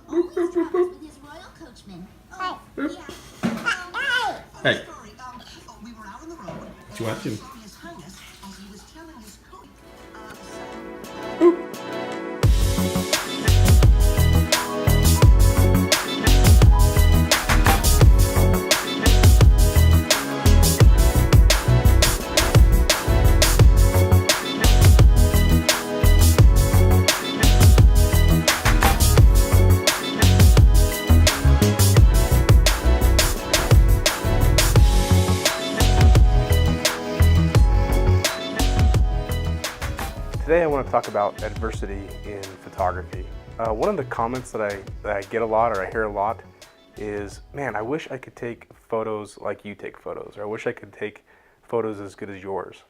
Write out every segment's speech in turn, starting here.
always travels with his royal coachman. Oh, yeah. Hey, Sorry, we were out on the road. what you watching? Saw His Highness as he was telling his coach. Today I want to talk about adversity in photography. One of the comments that I get a lot, or I hear a lot, is, man, I wish I could take photos like you take photos, or I wish I could take photos as good as yours.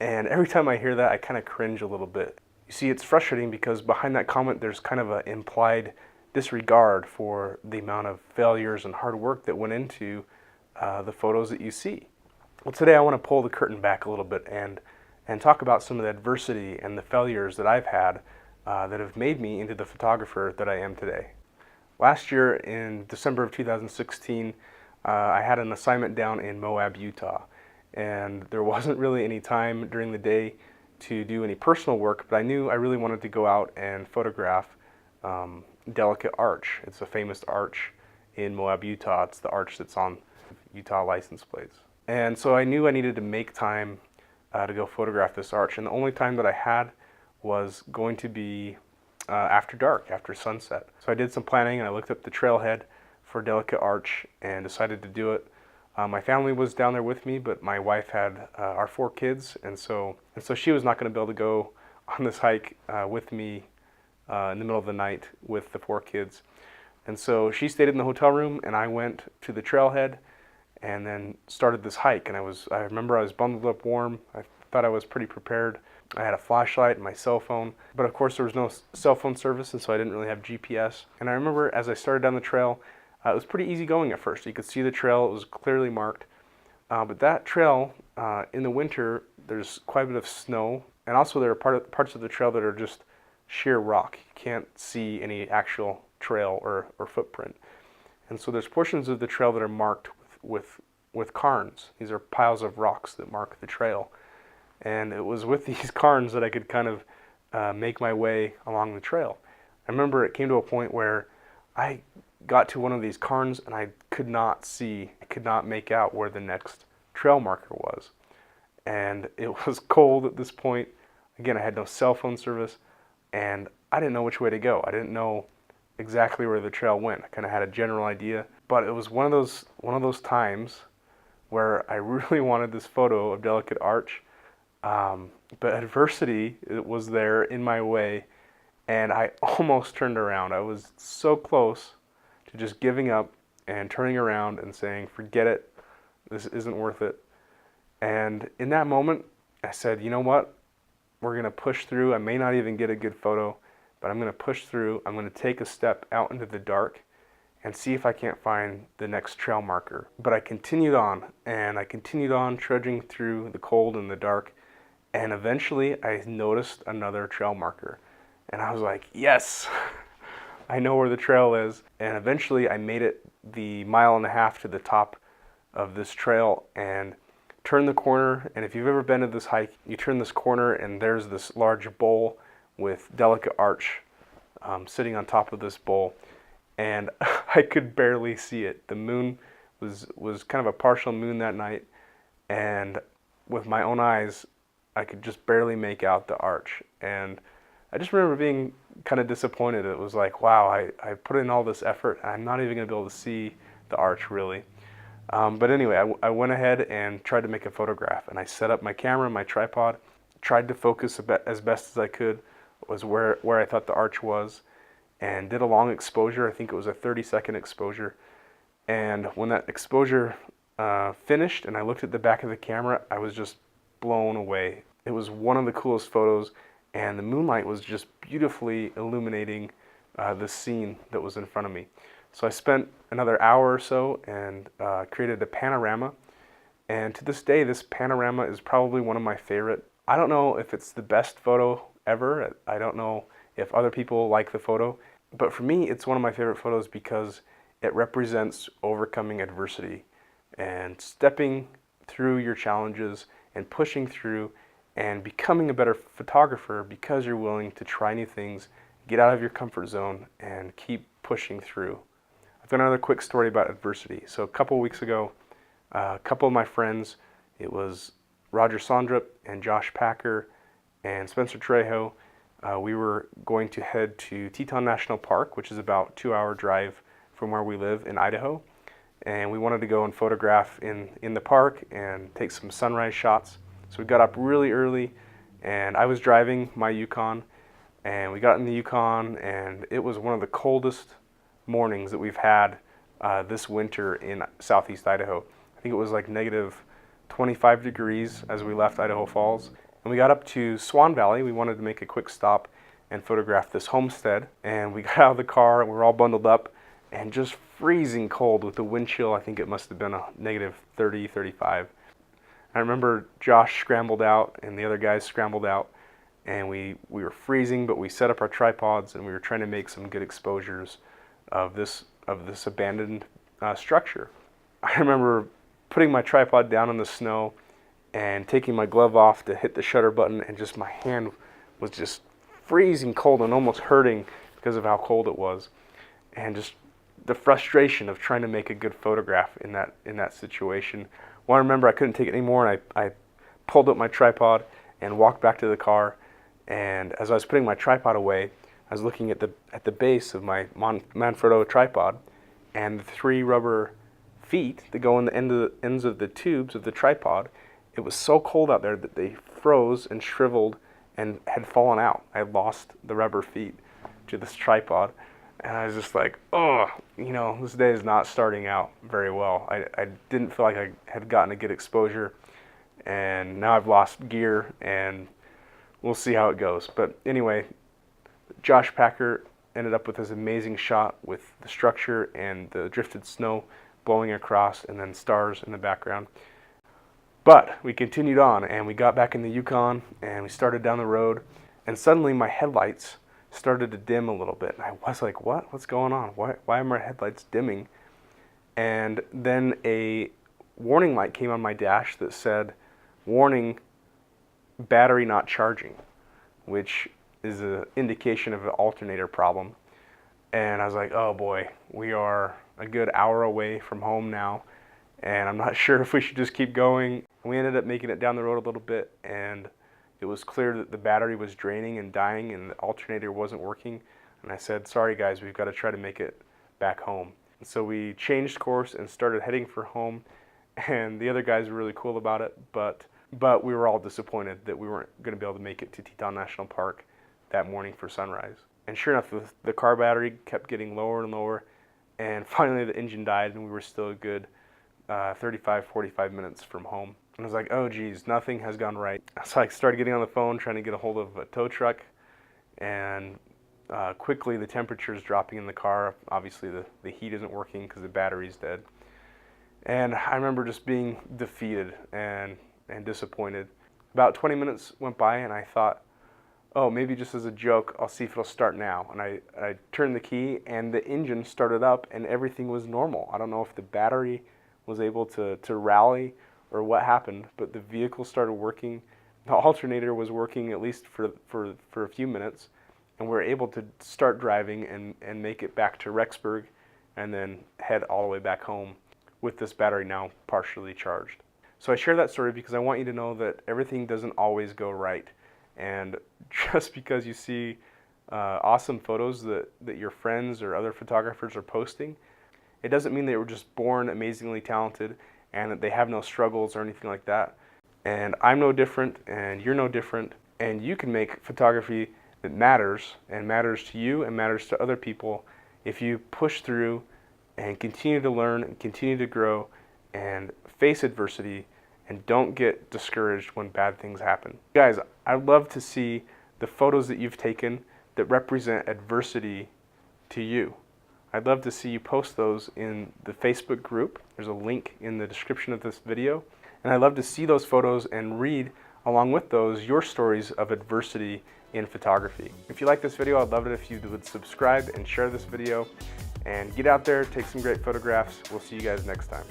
And every time I hear that, I kind of cringe a little bit. You see, it's frustrating because behind that comment there's kind of an implied disregard for the amount of failures and hard work that went into the photos that you see. Well, today I want to pull the curtain back a little bit and talk about some of the adversity and the failures that I've had that have made me into the photographer that I am today. Last year in December of 2016, I had an assignment down in Moab, Utah, and there wasn't really any time during the day to do any personal work, but I knew I really wanted to go out and photograph Delicate Arch. It's a famous arch in Moab, Utah. It's the arch that's on Utah license plates. And so I knew I needed to make time to go photograph this arch, and the only time that I had was going to be after dark, after sunset. So I did some planning and I looked up the trailhead for Delicate Arch and decided to do it. My family was down there with me, but my wife had our 4 kids, and so she was not going to be able to go on this hike with me in the middle of the night with the 4 kids. And so she stayed in the hotel room and I went to the trailhead and then started this hike. And I remember I was bundled up warm. I thought I was pretty prepared. I had a flashlight and my cell phone, but of course there was no cell phone service, and so I didn't really have GPS. And I remember as I started down the trail, it was pretty easy going at first. You could see the trail, it was clearly marked. But that trail, in the winter, there's quite a bit of snow, and also there are parts of the trail that are just sheer rock. You can't see any actual trail or footprint. And so there's portions of the trail that are marked with cairns. These are piles of rocks that mark the trail. And it was with these cairns that I could kind of make my way along the trail. I remember it came to a point where I got to one of these cairns and I could not make out where the next trail marker was. And it was cold at this point. Again, I had no cell phone service and I didn't know which way to go. I didn't know exactly where the trail went. I kind of had a general idea, but it was one of those times where I really wanted this photo of Delicate Arch, but adversity was there in my way, and I almost turned around. I was so close to just giving up and turning around and saying, forget it, this isn't worth it. And in that moment, I said, you know what, we're going to push through. I may not even get a good photo, but I'm going to push through. I'm going to take a step out into the dark and see if I can't find the next trail marker. But I continued on, and I continued on trudging through the cold and the dark, and eventually I noticed another trail marker. And I was like, yes, I know where the trail is. And eventually I made it the 1.5 miles to the top of this trail and turned the corner. And if you've ever been to this hike, you turn this corner and there's this large bowl with Delicate Arch sitting on top of this bowl. And I could barely see it. The moon was kind of a partial moon that night, and with my own eyes, I could just barely make out the arch. And I just remember being kind of disappointed. It was like, wow, I put in all this effort, and I'm not even going to be able to see the arch really. But anyway, I went ahead and tried to make a photograph, and I set up my camera, my tripod, tried to focus as best as I could, was where I thought the arch was, and did a long exposure. I think it was a 30-second exposure. And when that exposure finished and I looked at the back of the camera, I was just blown away. It was one of the coolest photos, and the moonlight was just beautifully illuminating the scene that was in front of me. So I spent another hour or so and created a panorama. And to this day, this panorama is probably one of my favorite. I don't know if it's the best photo ever. I don't know if other people like the photo, But for me, it's one of my favorite photos because it represents overcoming adversity and stepping through your challenges and pushing through and becoming a better photographer because you're willing to try new things, get out of your comfort zone, and keep pushing through. I've got another quick story about adversity. So a couple weeks ago, a couple of my friends, it was Roger Sondrup and Josh Packer and Spencer Trejo, we were going to head to Teton National Park, which is about a 2-hour drive from where we live in Idaho. And we wanted to go and photograph in the park and take some sunrise shots. So we got up really early, and I was driving my Yukon, and we got in the Yukon, and it was one of the coldest mornings that we've had this winter in southeast Idaho. I think it was like negative 25 degrees as we left Idaho Falls. And we got up to Swan Valley. We wanted to make a quick stop and photograph this homestead. And we got out of the car, and we were all bundled up, and just freezing cold with the wind chill. I think it must have been a negative 30, 35. I remember Josh scrambled out and the other guys scrambled out, and we were freezing, but we set up our tripods and we were trying to make some good exposures of this abandoned structure. I remember putting my tripod down in the snow and taking my glove off to hit the shutter button, and just my hand was just freezing cold and almost hurting because of how cold it was, and just the frustration of trying to make a good photograph in that situation. Well, I remember I couldn't take it anymore, and I pulled up my tripod and walked back to the car. And as I was putting my tripod away, I was looking at the base of my Manfrotto tripod, and the 3 rubber feet that go in the ends of the tubes of the tripod. It was so cold out there that they froze and shriveled and had fallen out. I had lost the rubber feet to this tripod. And I was just like, oh, this day is not starting out very well. I didn't feel like I had gotten a good exposure, and now I've lost gear, and we'll see how it goes. But anyway, Josh Packer ended up with this amazing shot with the structure and the drifted snow blowing across and then stars in the background. But we continued on, and we got back in the Yukon, and we started down the road, and suddenly my headlights started to dim a little bit. And I was like, what's going on? Why are my headlights dimming? And then a warning light came on my dash that said, warning, battery not charging, which is an indication of an alternator problem. And I was like, oh boy, we are a good hour away from home now, and I'm not sure if we should just keep going. We ended up making it down the road a little bit, and it was clear that the battery was draining and dying and the alternator wasn't working. And I said, sorry guys, we've got to try to make it back home. And so we changed course and started heading for home, and the other guys were really cool about it, but we were all disappointed that we weren't going to be able to make it to Teton National Park that morning for sunrise. And sure enough, the car battery kept getting lower and lower, and finally the engine died, and we were still a good 35, 45 minutes from home. And I was like, oh geez, nothing has gone right. So I started getting on the phone, trying to get a hold of a tow truck, and quickly the temperature is dropping in the car. Obviously the heat isn't working because the battery's dead. And I remember just being defeated and disappointed. About 20 minutes went by, and I thought, oh, maybe just as a joke, I'll see if it'll start now. And I turned the key, and the engine started up, and everything was normal. I don't know if the battery was able to rally or what happened, but the vehicle started working. The alternator was working at least for a few minutes, and we were able to start driving and make it back to Rexburg and then head all the way back home with this battery now partially charged. So I share that story because I want you to know that everything doesn't always go right. And just because you see awesome photos that your friends or other photographers are posting, it doesn't mean they were just born amazingly talented and that they have no struggles or anything like that. And I'm no different, and you're no different, and you can make photography that matters, and matters to you and matters to other people if you push through and continue to learn and continue to grow and face adversity and don't get discouraged when bad things happen. Guys, I'd love to see the photos that you've taken that represent adversity to you. I'd love to see you post those in the Facebook group. There's a link in the description of this video. And I'd love to see those photos and read along with those your stories of adversity in photography. If you like this video, I'd love it if you would subscribe and share this video, and get out there, take some great photographs. We'll see you guys next time.